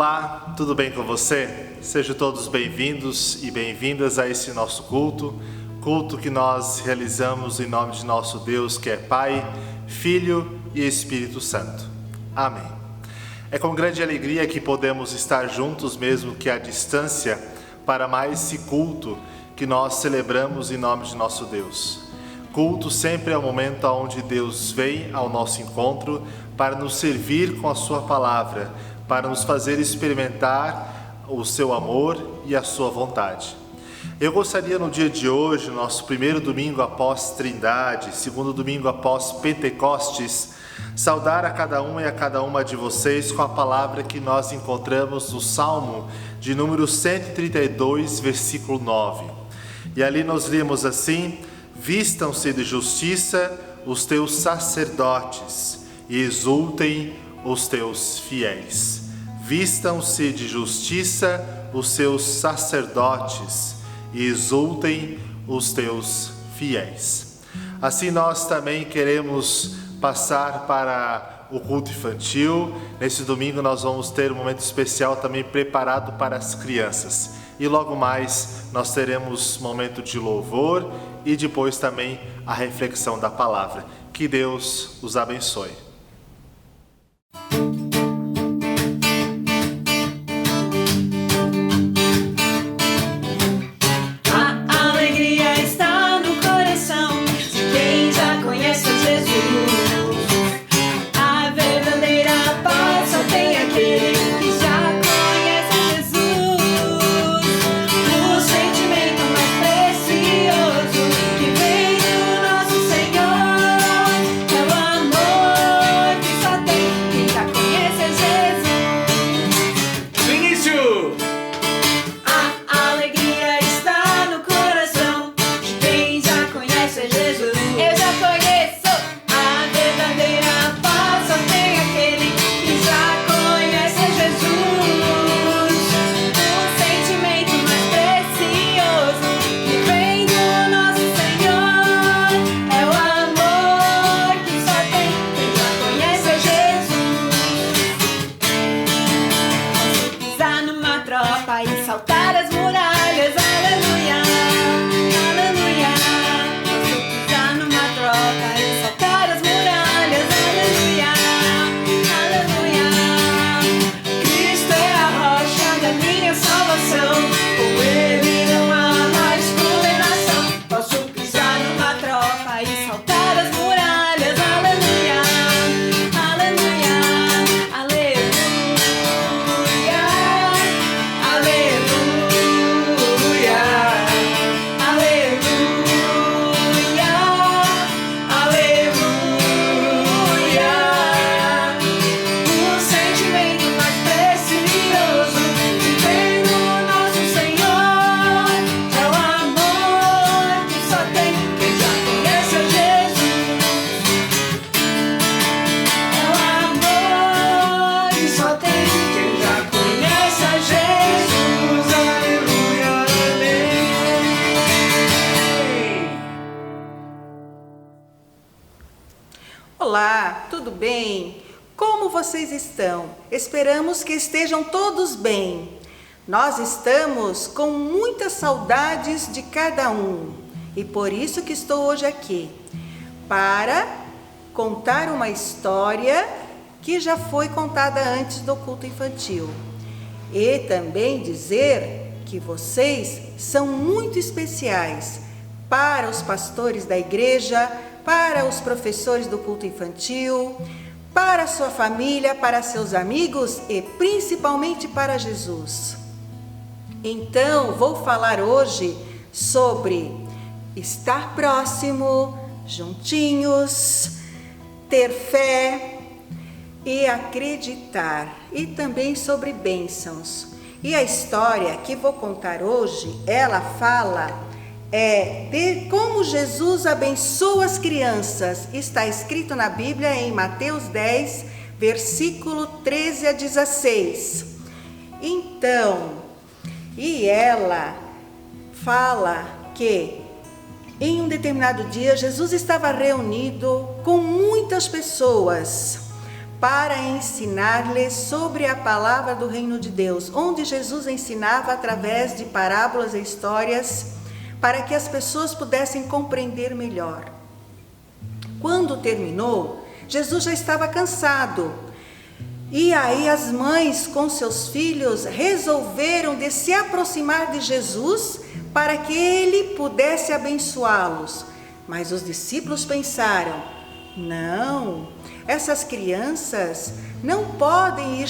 Olá, tudo bem com você? Sejam todos bem-vindos e bem-vindas a esse nosso culto que nós realizamos em nome de nosso Deus, que é Pai, Filho e Espírito Santo. Amém. É com grande alegria que podemos estar juntos, mesmo que à distância, para mais esse culto que nós celebramos em nome de nosso Deus. Culto sempre é o momento onde Deus vem ao nosso encontro para nos servir com a sua palavra, para nos fazer experimentar o seu amor e a sua vontade. Eu gostaria no dia de hoje, nosso primeiro domingo após Trindade, segundo domingo após Pentecostes, saudar a cada um e a cada uma de vocês com a palavra que nós encontramos no Salmo de número 132, versículo 9. E ali nós lemos assim: vistam-se de justiça os teus sacerdotes e exultem os teus fiéis. Vistam-se de justiça os seus sacerdotes e exultem os teus fiéis. Assim nós também queremos passar para o culto infantil. Nesse domingo nós vamos ter um momento especial também preparado para as crianças. E logo mais nós teremos momento de louvor e depois também a reflexão da palavra. Que Deus os abençoe. Olá, tudo bem? Como vocês estão? Esperamos que estejam todos bem. Nós estamos com muitas saudades de cada um e por isso que estou hoje aqui, para contar uma história que já foi contada antes do culto infantil e também dizer que vocês são muito especiais para os pastores da igreja, para os professores do culto infantil, para a sua família, para seus amigos e principalmente para Jesus. Então, vou falar hoje sobre estar próximo, juntinhos, ter fé e acreditar, e também sobre bênçãos. E a história que vou contar hoje, ela fala de como Jesus abençoa as crianças. Está escrito na Bíblia em Mateus 10, versículo 13 a 16. Então, e ela fala que em um determinado dia Jesus estava reunido com muitas pessoas para ensinar-lhes sobre a palavra do reino de Deus, onde Jesus ensinava através de parábolas e histórias para que as pessoas pudessem compreender melhor. Quando terminou, Jesus já estava cansado. E aí as mães com seus filhos resolveram de se aproximar de Jesus para que ele pudesse abençoá-los. Mas os discípulos pensaram: não, essas crianças não podem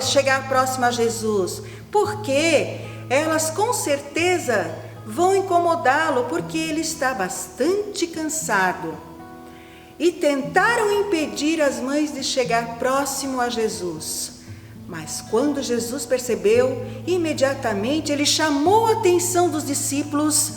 chegar próximo a Jesus, porque elas com certeza vão incomodá-lo, porque ele está bastante cansado. E tentaram impedir as mães de chegar próximo a Jesus. Mas quando Jesus percebeu, imediatamente ele chamou a atenção dos discípulos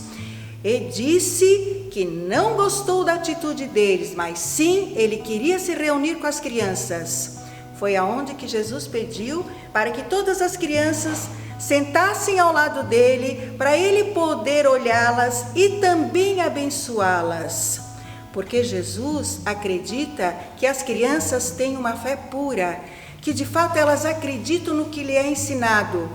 e disse que não gostou da atitude deles, mas sim, ele queria se reunir com as crianças. Foi aonde que Jesus pediu para que todas as crianças sentassem ao lado dele, para ele poder olhá-las e também abençoá-las. Porque Jesus acredita que as crianças têm uma fé pura, que de fato elas acreditam no que lhe é ensinado.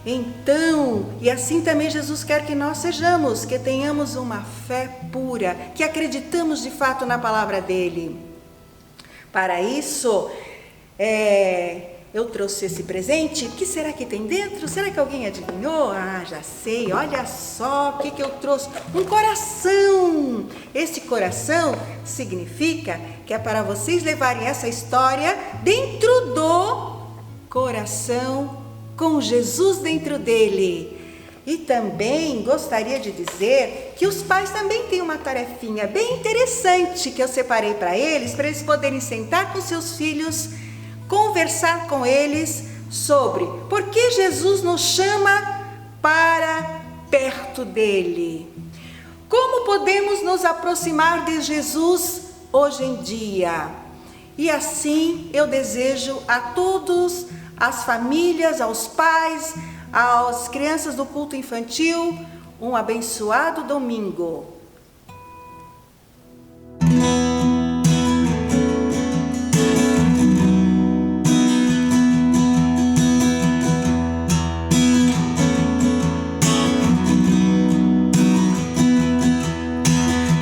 Então, e assim também Jesus quer que nós sejamos, que tenhamos uma fé pura, que acreditamos de fato na palavra dele. Para isso, eu trouxe esse presente. O que será que tem dentro? Será que alguém adivinhou? Ah, já sei, olha só o que eu trouxe. Um coração. Esse coração significa que é para vocês levarem essa história dentro do coração, com Jesus dentro dele. E também gostaria de dizer que os pais também têm uma tarefinha bem interessante que eu separei para eles poderem sentar com seus filhos, conversar com eles sobre por que Jesus nos chama para perto dele. Como podemos nos aproximar de Jesus hoje em dia? E assim eu desejo a todos, as famílias, aos pais, às crianças do culto infantil, um abençoado domingo.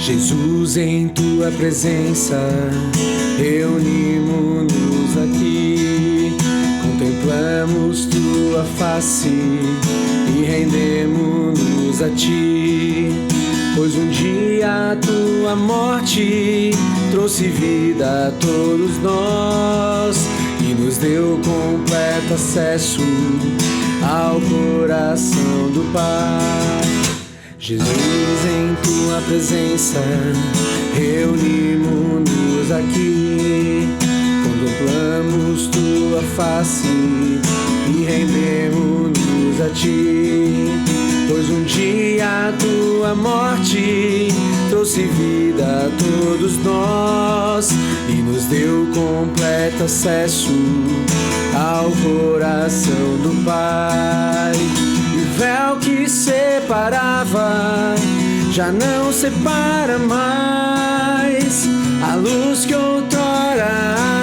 Jesus, em tua presença, reunimos-nos aqui, contemplamos tua face e rendemos-nos a ti, pois um dia a tua morte trouxe vida a todos nós e nos deu completo acesso ao coração do Pai. Jesus, em tua presença, reunimos-nos aqui, contemplamos tua face e rendemos-nos a ti, pois um dia a tua morte trouxe vida a todos nós e nos deu completo acesso ao coração do Pai. O véu que separava já não separa mais. A luz que outrora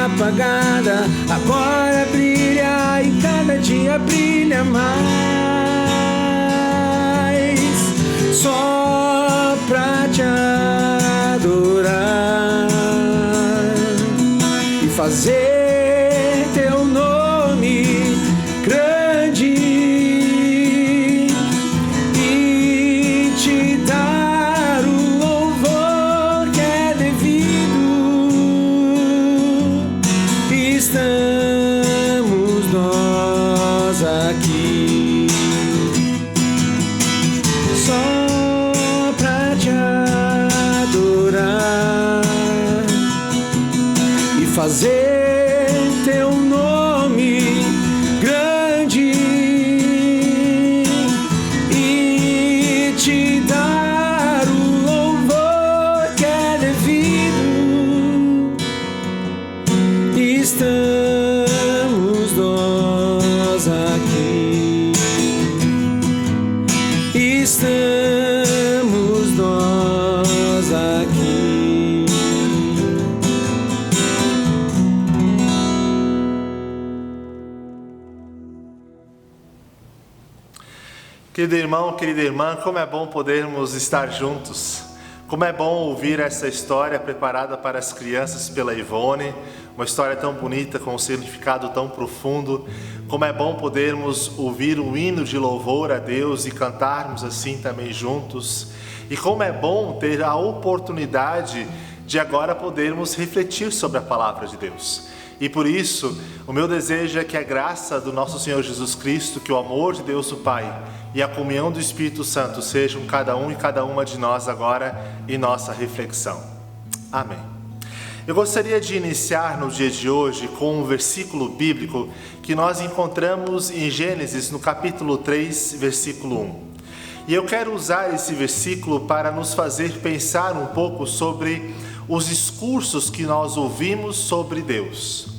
apagada agora brilha e cada dia brilha mais. Só pra te adorar e fazer teu nome grande. Fazer teu nome grande e te dar o louvor que é devido. Estamos nós aqui, estamos nós aqui. Querido irmão, querida irmã, como é bom podermos estar juntos. Como é bom ouvir essa história preparada para as crianças pela Ivone, uma história tão bonita, com um significado tão profundo. Como é bom podermos ouvir um hino de louvor a Deus e cantarmos assim também juntos. E como é bom ter a oportunidade de agora podermos refletir sobre a palavra de Deus. E por isso, o meu desejo é que a graça do nosso Senhor Jesus Cristo, que o amor de Deus o Pai e a comunhão do Espírito Santo sejam cada um e cada uma de nós agora em nossa reflexão. Amém. Eu gostaria de iniciar no dia de hoje com um versículo bíblico que nós encontramos em Gênesis, no capítulo 3, versículo 1. E eu quero usar esse versículo para nos fazer pensar um pouco sobre os discursos que nós ouvimos sobre Deus.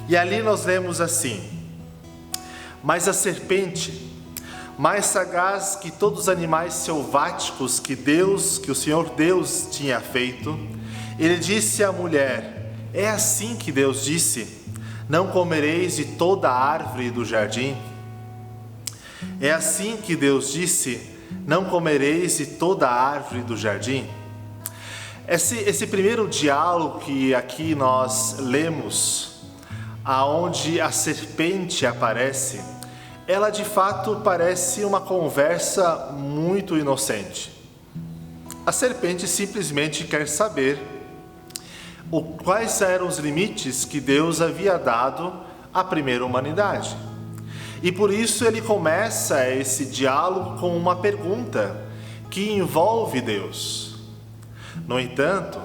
E ali nós lemos assim: mas a serpente, mais sagaz que todos os animais selváticos que o Senhor Deus tinha feito, ele disse à mulher: é assim que Deus disse, não comereis de toda a árvore do jardim? É assim que Deus disse, não comereis de toda a árvore do jardim? Esse primeiro diálogo que aqui nós lemos, aonde a serpente aparece, ela de fato parece uma conversa muito inocente. A serpente simplesmente quer saber quais eram os limites que Deus havia dado à primeira humanidade. E por isso ele começa esse diálogo com uma pergunta que envolve Deus. No entanto,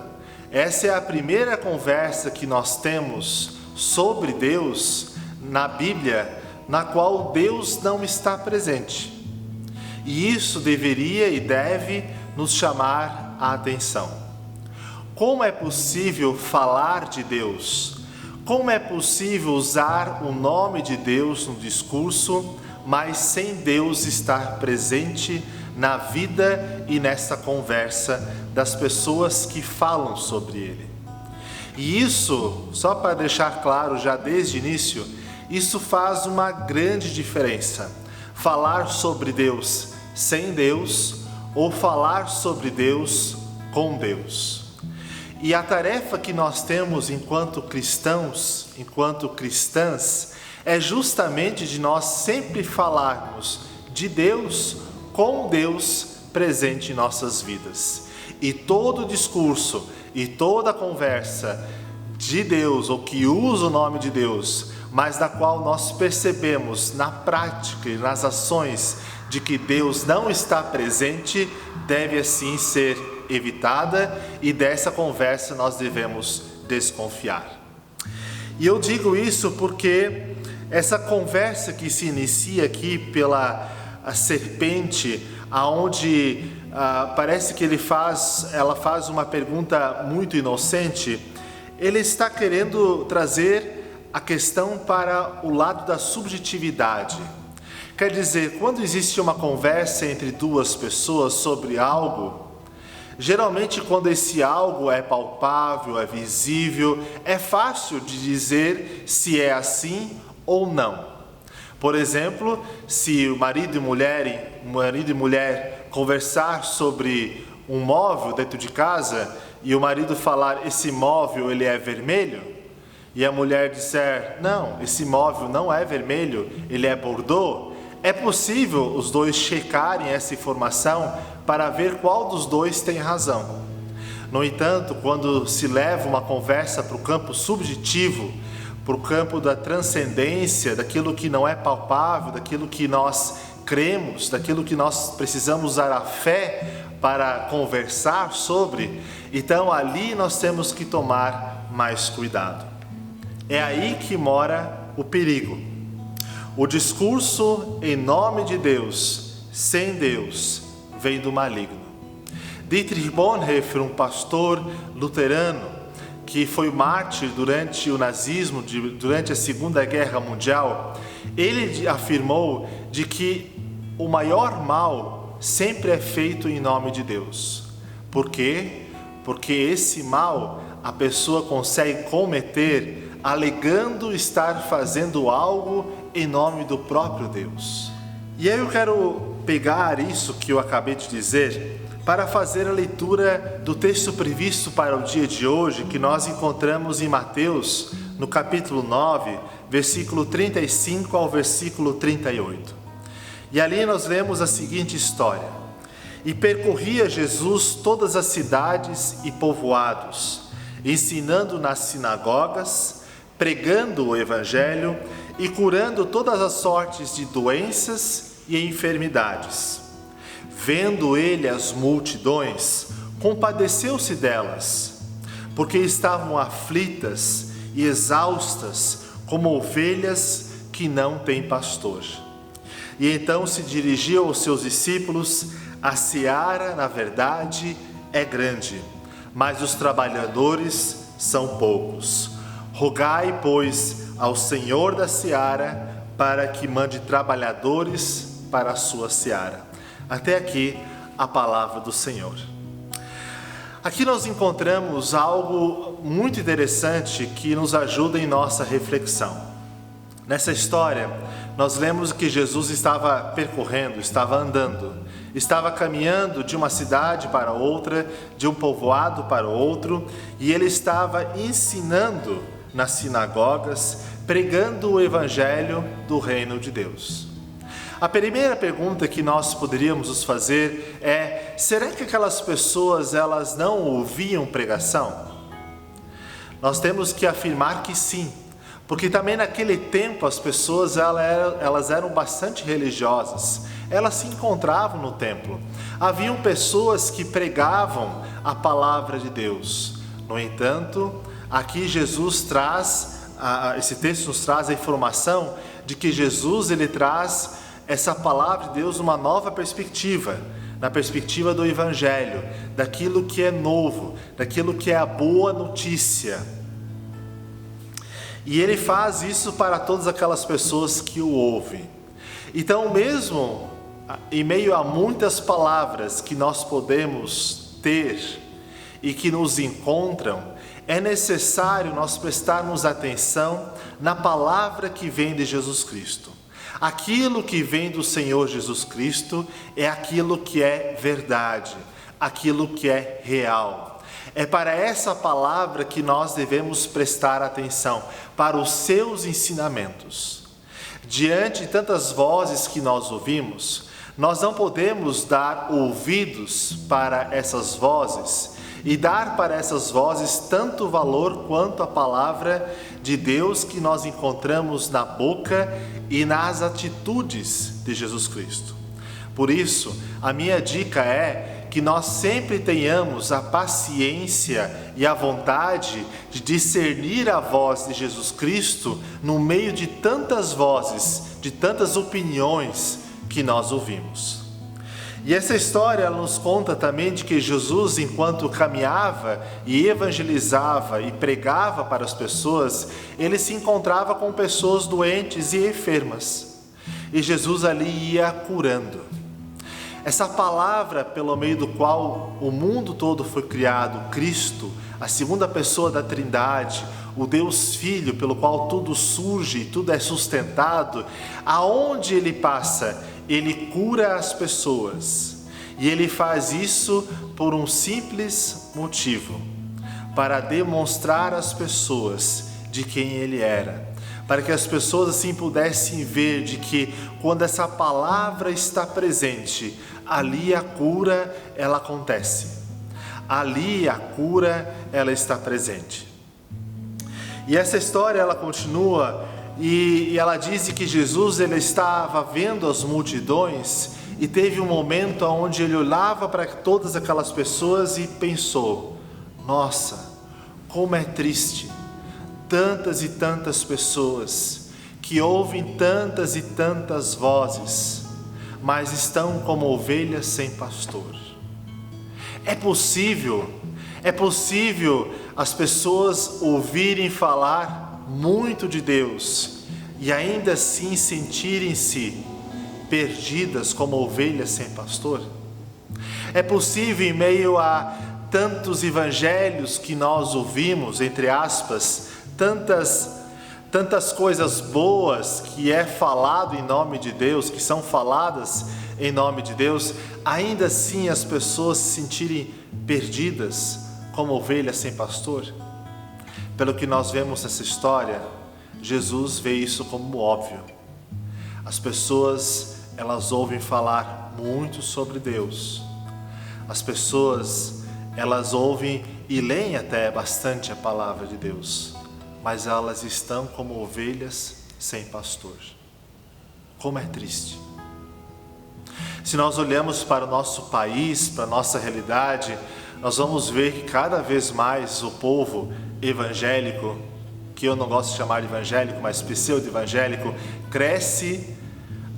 essa é a primeira conversa que nós temos sobre Deus na Bíblia, na qual Deus não está presente. E isso deveria e deve nos chamar a atenção. Como é possível falar de Deus? Como é possível usar o nome de Deus no discurso, mas sem Deus estar presente na vida e nessa conversa das pessoas que falam sobre Ele? E isso, só para deixar claro já desde o início, isso faz uma grande diferença. Falar sobre Deus sem Deus ou falar sobre Deus com Deus. E a tarefa que nós temos enquanto cristãos, enquanto cristãs, é justamente de nós sempre falarmos de Deus com Deus presente em nossas vidas. E todo discurso e toda conversa de Deus, ou que usa o nome de Deus, mas na qual nós percebemos na prática e nas ações de que Deus não está presente, deve assim ser evitada, e dessa conversa nós devemos desconfiar. E eu digo isso porque essa conversa que se inicia aqui pela serpente, aonde parece que ela faz uma pergunta muito inocente, ele está querendo trazer a questão para o lado da subjetividade. Quer dizer, quando existe uma conversa entre duas pessoas sobre algo, geralmente quando esse algo é palpável, é visível, é fácil de dizer se é assim ou não. Por exemplo, se o marido e mulher conversar sobre um móvel dentro de casa e o marido falar: esse móvel ele é vermelho, e a mulher disser: não, esse móvel não é vermelho, ele é bordô, é possível os dois checarem essa informação para ver qual dos dois tem razão. No entanto, quando se leva uma conversa para o campo subjetivo, para o campo da transcendência, daquilo que não é palpável, daquilo que nós cremos, daquilo que nós precisamos usar a fé para conversar sobre, então ali nós temos que tomar mais cuidado. É aí que mora o perigo. O discurso em nome de Deus, sem Deus, vem do maligno. Dietrich Bonhoeffer, um pastor luterano, que foi mártir durante o nazismo, durante a Segunda Guerra Mundial, ele afirmou de que o maior mal sempre é feito em nome de Deus. Por quê? Porque esse mal a pessoa consegue cometer alegando estar fazendo algo em nome do próprio Deus. E aí eu quero pegar isso que eu acabei de dizer para fazer a leitura do texto previsto para o dia de hoje, que nós encontramos em Mateus, no capítulo 9, versículo 35 ao versículo 38. E ali nós lemos a seguinte história: E percorria Jesus todas as cidades e povoados, ensinando nas sinagogas, pregando o evangelho e curando todas as sortes de doenças e enfermidades. Vendo ele as multidões, compadeceu-se delas, porque estavam aflitas e exaustas, como ovelhas que não têm pastor. E então se dirigiu aos seus discípulos: A seara, na verdade, é grande, mas os trabalhadores são poucos. Rogai, pois, ao Senhor da seara, para que mande trabalhadores para a sua seara. Até aqui a palavra do Senhor. Aqui nós encontramos algo muito interessante que nos ajuda em nossa reflexão. Nessa história, nós lemos que Jesus estava percorrendo, estava andando, estava caminhando de uma cidade para outra, de um povoado para outro, e ele estava ensinando nas sinagogas, pregando o evangelho do reino de Deus. A primeira pergunta que nós poderíamos nos fazer é: será que aquelas pessoas elas não ouviam pregação? Nós temos que afirmar que sim, porque também naquele tempo as pessoas elas eram bastante religiosas, elas se encontravam no templo. Haviam pessoas que pregavam a palavra de Deus. No entanto, aqui Jesus traz, esse texto nos traz a informação de que Jesus ele traz essa palavra de Deus numa nova perspectiva, na perspectiva do Evangelho, daquilo que é novo, daquilo que é a boa notícia. E ele faz isso para todas aquelas pessoas que o ouvem. Então, mesmo em meio a muitas palavras que nós podemos ter e que nos encontram, é necessário nós prestarmos atenção na palavra que vem de Jesus Cristo. Aquilo que vem do Senhor Jesus Cristo é aquilo que é verdade, aquilo que é real. É para essa palavra que nós devemos prestar atenção, para os seus ensinamentos. Diante de tantas vozes que nós ouvimos, nós não podemos dar ouvidos para essas vozes e dar para essas vozes tanto valor quanto a palavra de Deus que nós encontramos na boca e nas atitudes de Jesus Cristo. Por isso, a minha dica é que nós sempre tenhamos a paciência e a vontade de discernir a voz de Jesus Cristo no meio de tantas vozes, de tantas opiniões que nós ouvimos. E essa história ela nos conta também de que Jesus, enquanto caminhava e evangelizava e pregava para as pessoas, ele se encontrava com pessoas doentes e enfermas. E Jesus ali ia curando. Essa palavra pelo meio do qual o mundo todo foi criado, Cristo, a segunda pessoa da Trindade, o Deus Filho pelo qual tudo surge e tudo é sustentado, aonde ele passa, ele cura as pessoas. E ele faz isso por um simples motivo: para demonstrar às pessoas de quem ele era. Para que as pessoas assim pudessem ver de que quando essa palavra está presente, ali a cura ela acontece. Ali a cura ela está presente. E essa história ela continua e ela diz que Jesus ele estava vendo as multidões e teve um momento onde ele olhava para todas aquelas pessoas e pensou: nossa, como é triste, tantas e tantas pessoas que ouvem tantas e tantas vozes, mas estão como ovelhas sem pastor. É possível as pessoas ouvirem falar muito de Deus e ainda assim sentirem-se perdidas como ovelhas sem pastor? É possível, em meio a tantos evangelhos que nós ouvimos, entre aspas, tantas coisas boas que é falado em nome de Deus, que são faladas em nome de Deus, ainda assim as pessoas se sentirem perdidas como ovelhas sem pastor? Pelo que nós vemos nessa história, Jesus vê isso como óbvio. As pessoas, elas ouvem falar muito sobre Deus. As pessoas, elas ouvem e leem até bastante a palavra de Deus, mas elas estão como ovelhas sem pastor. Como é triste. Se nós olhamos para o nosso país, para a nossa realidade, nós vamos ver que cada vez mais o povo evangélico, que eu não gosto de chamar de evangélico, mas pseudo-evangélico, cresce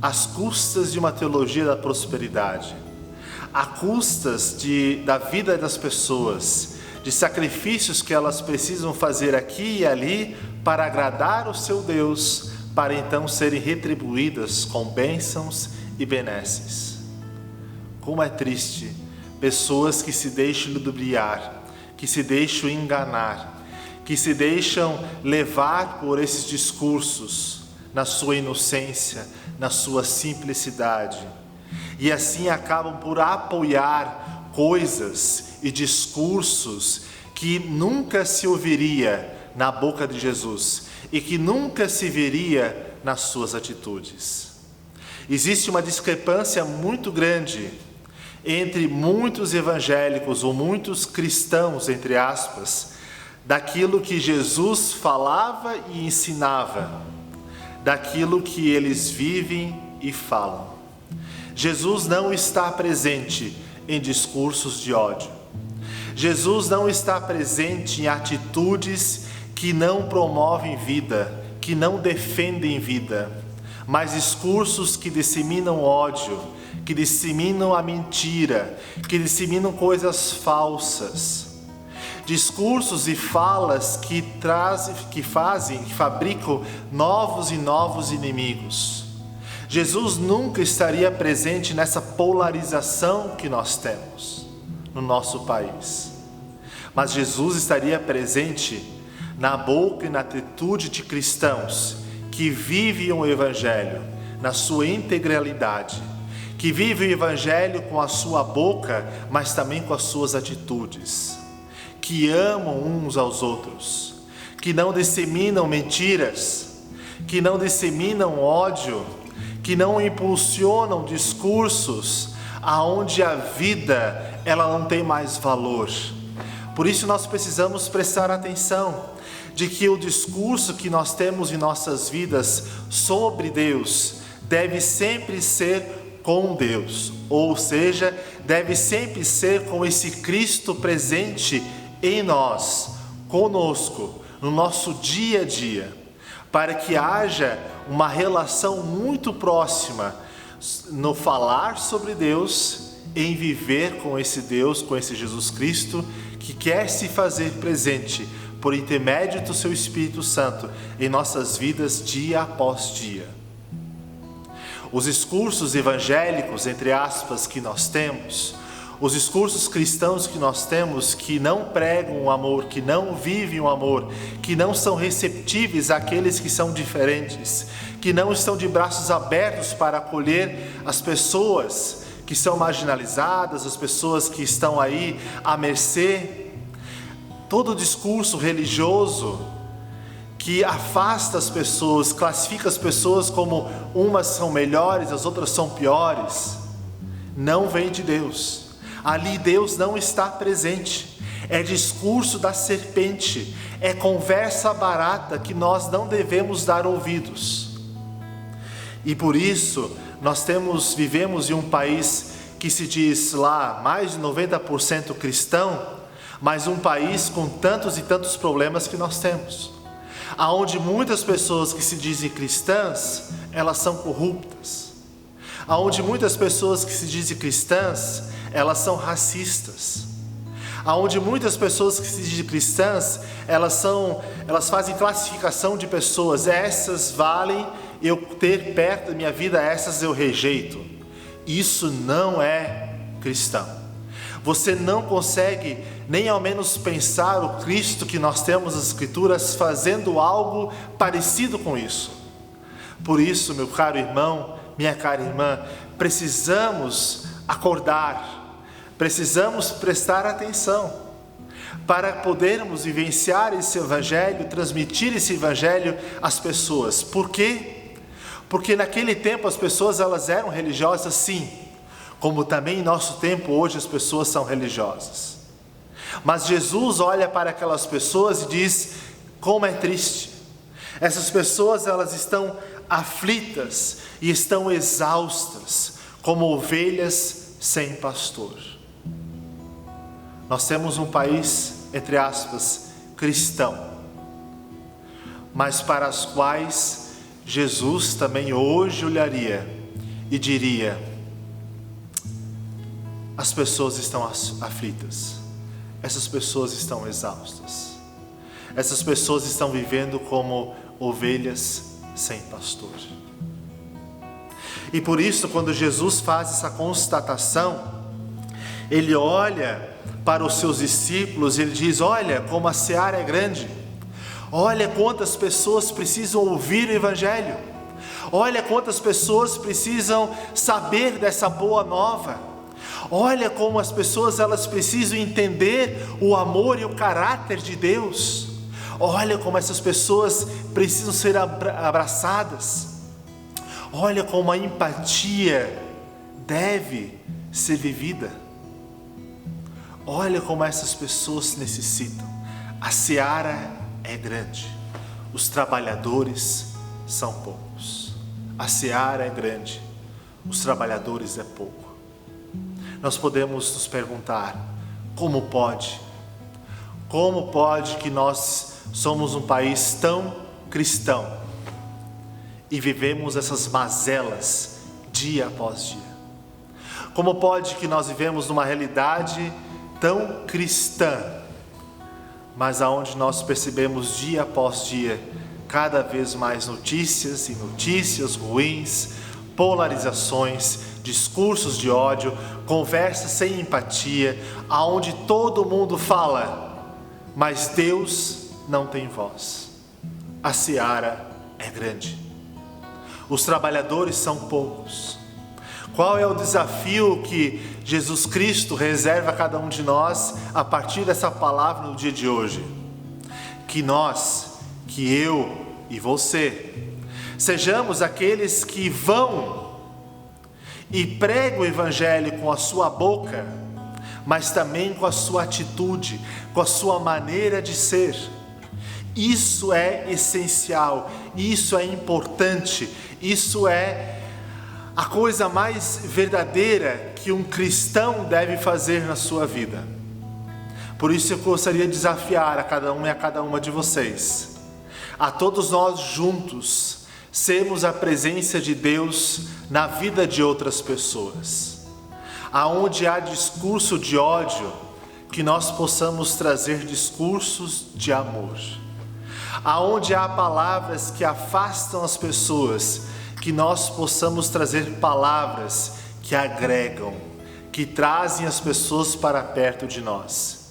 às custas de uma teologia da prosperidade, às custas da vida das pessoas, de sacrifícios que elas precisam fazer aqui e ali para agradar o seu Deus, para então serem retribuídas com bênçãos e benesses. Como é triste pessoas que se deixam ludibriar, que se deixam enganar, que se deixam levar por esses discursos na sua inocência, na sua simplicidade, e assim acabam por apoiar coisas e discursos que nunca se ouviria na boca de Jesus e que nunca se veria nas suas atitudes. Existe uma discrepância muito grande entre muitos evangélicos ou muitos cristãos, entre aspas, daquilo que Jesus falava e ensinava, daquilo que eles vivem e falam. Jesus não está presente em discursos de ódio. Jesus não está presente em atitudes que não promovem vida, que não defendem vida, mas discursos que disseminam ódio, que disseminam a mentira, que disseminam coisas falsas. Discursos e falas que fabricam novos e novos inimigos. Jesus nunca estaria presente nessa polarização que nós temos no nosso país. Mas Jesus estaria presente na boca e na atitude de cristãos que vivem o Evangelho na sua integralidade, que vivem o Evangelho com a sua boca, mas também com as suas atitudes, que amam uns aos outros, que não disseminam mentiras, que não disseminam ódio, que não impulsionam discursos aonde a vida ela não tem mais valor. Por isso nós precisamos prestar atenção de que o discurso que nós temos em nossas vidas sobre Deus deve sempre ser com Deus, ou seja, deve sempre ser com esse Cristo presente em nós, conosco, no nosso dia a dia, para que haja uma relação muito próxima no falar sobre Deus, em viver com esse Deus, com esse Jesus Cristo, que quer se fazer presente por intermédio do seu Espírito Santo em nossas vidas dia após dia. Os discursos evangélicos, entre aspas, que nós temos, os discursos cristãos que nós temos, que não pregam o amor, que não vivem o amor, que não são receptíveis àqueles que são diferentes, que não estão de braços abertos para acolher as pessoas que são marginalizadas, as pessoas que estão aí à mercê. Todo discurso religioso que afasta as pessoas, classifica as pessoas como umas são melhores, as outras são piores, não vem de Deus. Ali Deus não está presente. É discurso da serpente, é conversa barata que nós não devemos dar ouvidos. E por isso nós vivemos em um país que se diz lá mais de 90% cristão, mas um país com tantos e tantos problemas que nós temos, aonde muitas pessoas que se dizem cristãs, elas são corruptas, aonde muitas pessoas que se dizem cristãs, elas são racistas, aonde muitas pessoas que se dizem cristãs, elas fazem classificação de pessoas, essas valem eu ter perto da minha vida, essas eu rejeito. Isso não é cristão. Você não consegue nem ao menos pensar o Cristo que nós temos nas Escrituras fazendo algo parecido com isso. Por isso, meu caro irmão, minha cara irmã, precisamos acordar, precisamos prestar atenção para podermos vivenciar esse Evangelho, transmitir esse Evangelho às pessoas. Por quê? Porque naquele tempo as pessoas elas eram religiosas, sim, como também em nosso tempo hoje as pessoas são religiosas. Mas Jesus olha para aquelas pessoas e diz: como é triste. Essas pessoas elas estão aflitas e estão exaustas, como ovelhas sem pastor. Nós temos um país, entre aspas, cristão, mas para as quais Jesus também hoje olharia e diria: as pessoas estão aflitas, essas pessoas estão exaustas, essas pessoas estão vivendo como ovelhas sem pastor. E por isso, quando Jesus faz essa constatação, ele olha para os seus discípulos e ele diz: olha como a seara é grande, olha quantas pessoas precisam ouvir o Evangelho, olha quantas pessoas precisam saber dessa boa nova, olha como as pessoas elas precisam entender o amor e o caráter de Deus, olha como essas pessoas precisam ser abraçadas, olha como a empatia deve ser vivida, olha como essas pessoas necessitam. A seara é grande, os trabalhadores são poucos. A seara é grande, os trabalhadores é pouco. Nós podemos nos perguntar: como pode? Como pode que nós somos um país tão cristão e vivemos essas mazelas dia após dia? Como pode que nós vivemos numa realidade tão cristã, mas aonde nós percebemos dia após dia cada vez mais notícias e notícias ruins, polarizações, discursos de ódio, conversas sem empatia, aonde todo mundo fala, mas Deus não tem voz. A seara é grande, os trabalhadores são poucos. Qual é o desafio que Jesus Cristo reserva a cada um de nós a partir dessa palavra no dia de hoje? Que nós, que eu e você, sejamos aqueles que vão e pregam o Evangelho com a sua boca, mas também com a sua atitude, com a sua maneira de ser. Isso é essencial, isso é importante, isso é a coisa mais verdadeira que um cristão deve fazer na sua vida. Por isso eu gostaria de desafiar a cada um e a cada uma de vocês, a todos nós juntos, sermos a presença de Deus na vida de outras pessoas. Aonde há discurso de ódio, que nós possamos trazer discursos de amor. Aonde há palavras que afastam as pessoas, que nós possamos trazer palavras que agregam, que trazem as pessoas para perto de nós.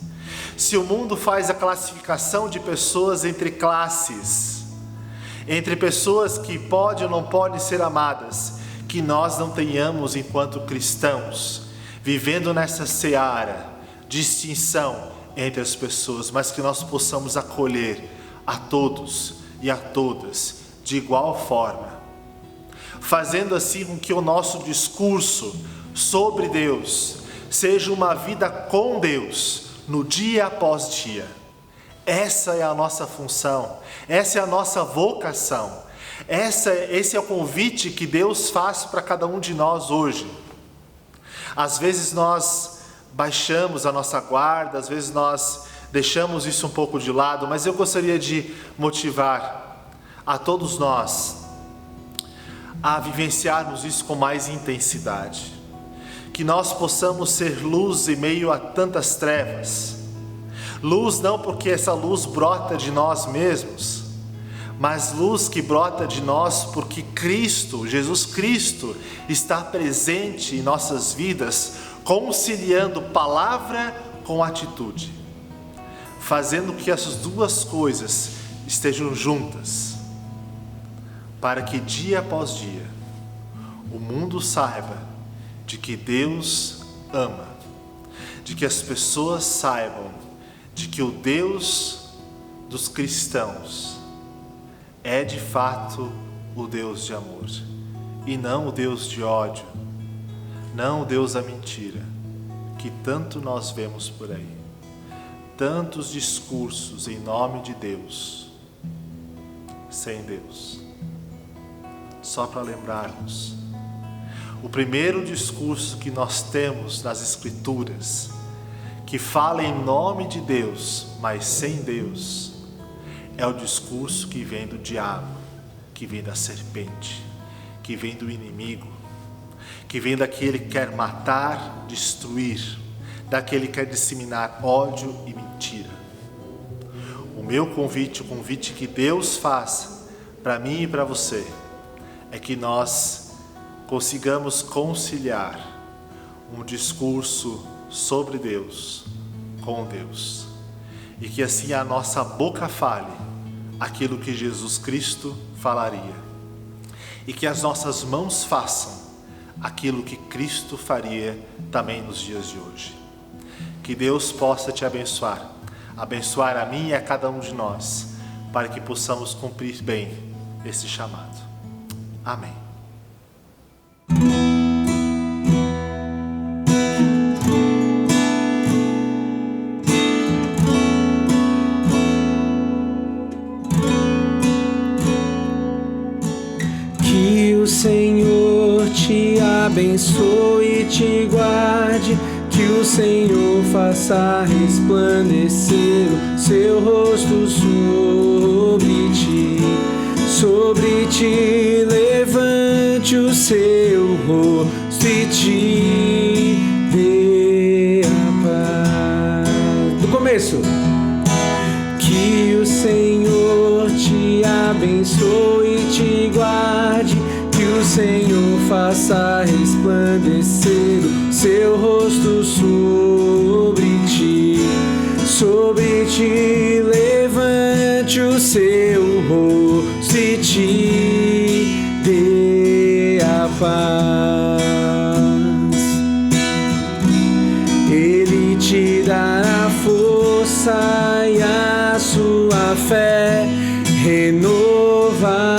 Se o mundo faz a classificação de pessoas entre classes, entre pessoas que podem ou não podem ser amadas, que nós não tenhamos, enquanto cristãos, vivendo nessa seara, distinção entre as pessoas, mas que nós possamos acolher a todos e a todas de igual forma, fazendo assim com que o nosso discurso sobre Deus seja uma vida com Deus no dia após dia. Essa é a nossa função, essa é a nossa vocação, esse é o convite que Deus faz para cada um de nós hoje. Às vezes nós baixamos a nossa guarda, às vezes nós deixamos isso um pouco de lado, mas eu gostaria de motivar a todos nós a vivenciarmos isso com mais intensidade, que nós possamos ser luz em meio a tantas trevas. Luz não porque essa luz brota de nós mesmos, mas luz que brota de nós porque Cristo, Jesus Cristo, está presente em nossas vidas, conciliando palavra com atitude, fazendo que essas duas coisas estejam juntas, para que dia após dia o mundo saiba de que Deus ama, de que as pessoas saibam de que o Deus dos cristãos é de fato o Deus de amor e não o Deus de ódio, não o Deus da mentira, que tanto nós vemos por aí. Tantos discursos em nome de Deus, sem Deus. Só para lembrarmos, o primeiro discurso que nós temos nas Escrituras, que fala em nome de Deus, mas sem Deus, é o discurso que vem do diabo, que vem da serpente, que vem do inimigo, que vem daquele que quer matar, destruir, daquele que quer disseminar ódio e mentira. O meu convite, o convite que Deus faz para mim e para você, é que nós consigamos conciliar um discurso sobre Deus com Deus, e que assim a nossa boca fale aquilo que Jesus Cristo falaria, e que as nossas mãos façam aquilo que Cristo faria também nos dias de hoje. Que Deus possa te abençoar, abençoar a mim e a cada um de nós, para que possamos cumprir bem esse chamado. Amém. Que o Senhor te abençoe e te guarde, que o Senhor faça resplandecer o seu rosto sobre ti, levante o seu rosto e te dê a paz. Do começo. Que o Senhor te abençoe e te guarde, que o Senhor faça resplandecer o seu rosto sobre ti, levante o seu rosto e te dê a paz. Ele te dará força e a sua fé renovará.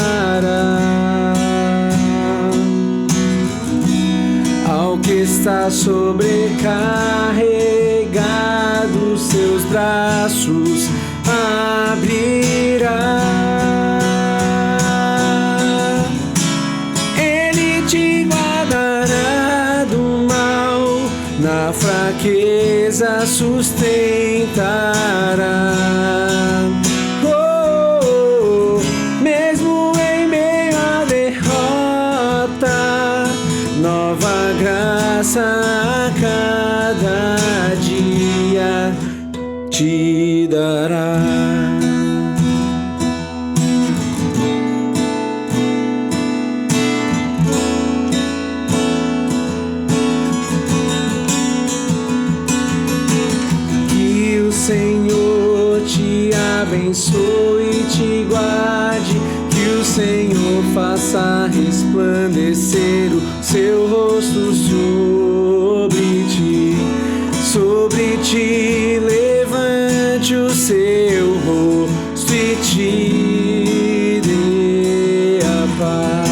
Ao que está sobrecarregado, seus braços abrirá. Ele te guardará do mal, na fraqueza sustentará. Mesmo em meio à derrota, nova graça a cada dia te dará. Que o Senhor te abençoe e te guarde, que o Senhor faça resplandecer o seu rosto sobre ti, levante o seu rosto e te dê a paz.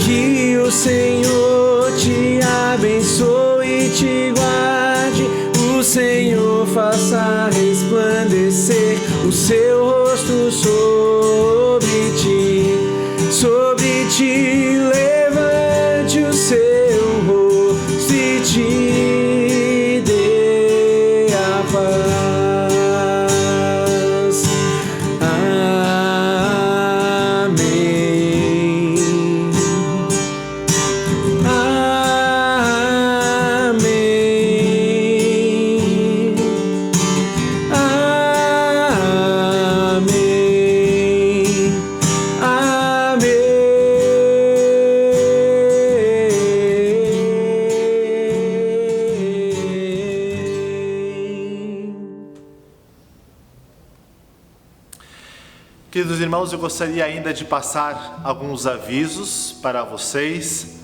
Que o Senhor te abençoe e te guarde, o Senhor faça resplandecer o seu rosto sobre ti, levante o seu rosto e te dê a paz. Amém. Amém. Amém. Queridos irmãos, eu gostaria ainda de passar alguns avisos para vocês.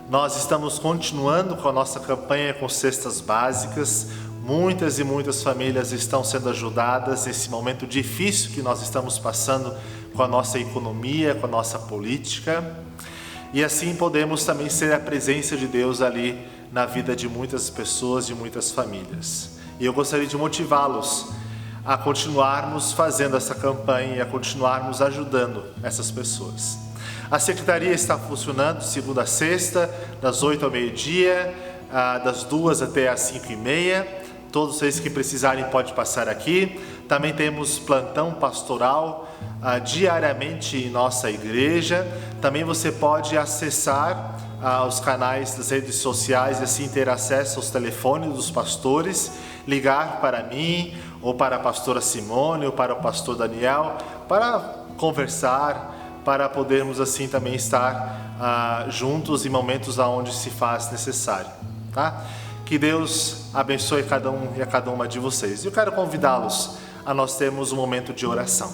Nós estamos continuando com a nossa campanha com cestas básicas. Muitas e muitas famílias estão sendo ajudadas nesse momento difícil que nós estamos passando com a nossa economia, com a nossa política. E assim podemos também ser a presença de Deus ali na vida de muitas pessoas, de muitas famílias. E eu gostaria de motivá-los a continuarmos fazendo essa campanha e a continuarmos ajudando essas pessoas. A secretaria está funcionando de segunda a sexta, das 8 ao meio-dia, das 2 até as 5h30. Todos vocês que precisarem podem passar aqui. Também temos plantão pastoral diariamente em nossa igreja. Também você pode acessar os canais das redes sociais e assim ter acesso aos telefones dos pastores, ligar para mim, ou para a pastora Simone, ou para o pastor Daniel, para conversar, para podermos assim também estar juntos em momentos onde se faz necessário, tá? Que Deus abençoe cada um e a cada uma de vocês. Eu quero convidá-los a nós termos um momento de oração.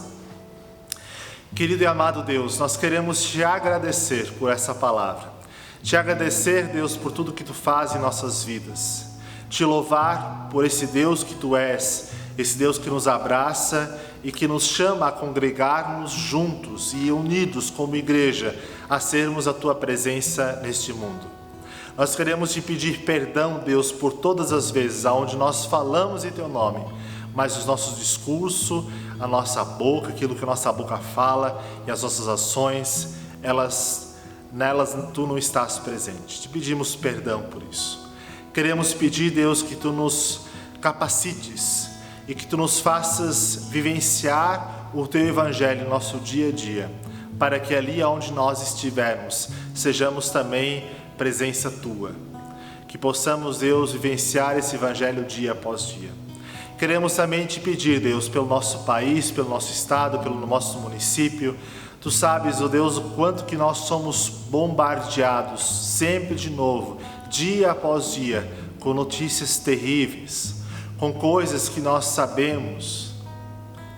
Querido e amado Deus, nós queremos te agradecer por essa palavra. Te agradecer, Deus, por tudo que tu faz em nossas vidas. Te louvar por esse Deus que tu és, esse Deus que nos abraça e que nos chama a congregarmos juntos e unidos como igreja, a sermos a tua presença neste mundo. Nós queremos te pedir perdão, Deus, por todas as vezes onde nós falamos em teu nome, mas os nossos discursos, a nossa boca, aquilo que a nossa boca fala e as nossas ações, nelas tu não estás presente. Te pedimos perdão por isso. Queremos pedir, Deus, que tu nos capacites e que tu nos faças vivenciar o teu evangelho no nosso dia a dia, para que ali onde nós estivermos, sejamos também presença tua. Que possamos, Deus, vivenciar esse evangelho dia após dia. Queremos também te pedir, Deus, pelo nosso país, pelo nosso estado, pelo nosso município. Tu sabes, ó Deus, o quanto que nós somos bombardeados sempre de novo, dia após dia, com notícias terríveis, com coisas que nós sabemos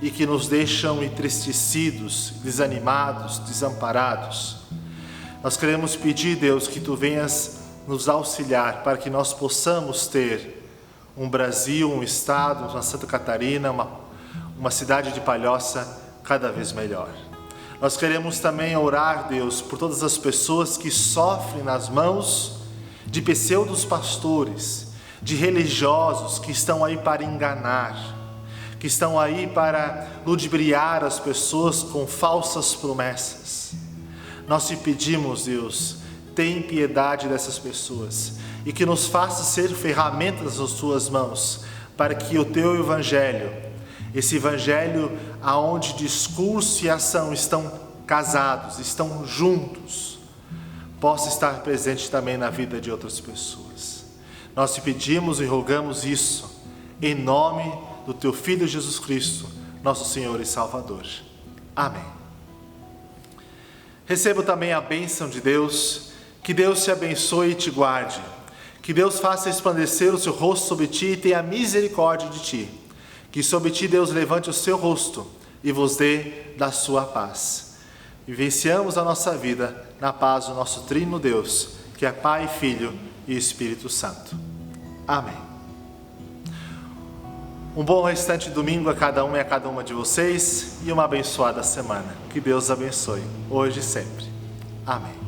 e que nos deixam entristecidos, desanimados, desamparados. Nós queremos pedir, Deus, que tu venhas nos auxiliar para que nós possamos ter um Brasil, um estado, uma Santa Catarina, uma cidade de Palhoça cada vez melhor. Nós queremos também orar, Deus, por todas as pessoas que sofrem nas mãos de pseudos pastores, de religiosos que estão aí para enganar, que estão aí para ludibriar as pessoas com falsas promessas. Nós te pedimos, Deus, tem piedade dessas pessoas e que nos faça ser ferramentas nas tuas mãos, para que o teu evangelho, esse evangelho aonde discurso e ação estão casados, estão juntos, possa estar presente também na vida de outras pessoas. Nós te pedimos e rogamos isso em nome do teu Filho Jesus Cristo, nosso Senhor e Salvador. Amém. Receba também a bênção de Deus. Que Deus te abençoe e te guarde. Que Deus faça resplandecer o seu rosto sobre ti e tenha misericórdia de ti. Que sobre ti Deus levante o seu rosto e vos dê da sua paz. Vivenciamos a nossa vida na paz do nosso trino Deus, que é Pai, Filho e Espírito Santo. Amém. Um bom restante de domingo a cada um e a cada uma de vocês e uma abençoada semana. Que Deus abençoe, hoje e sempre. Amém.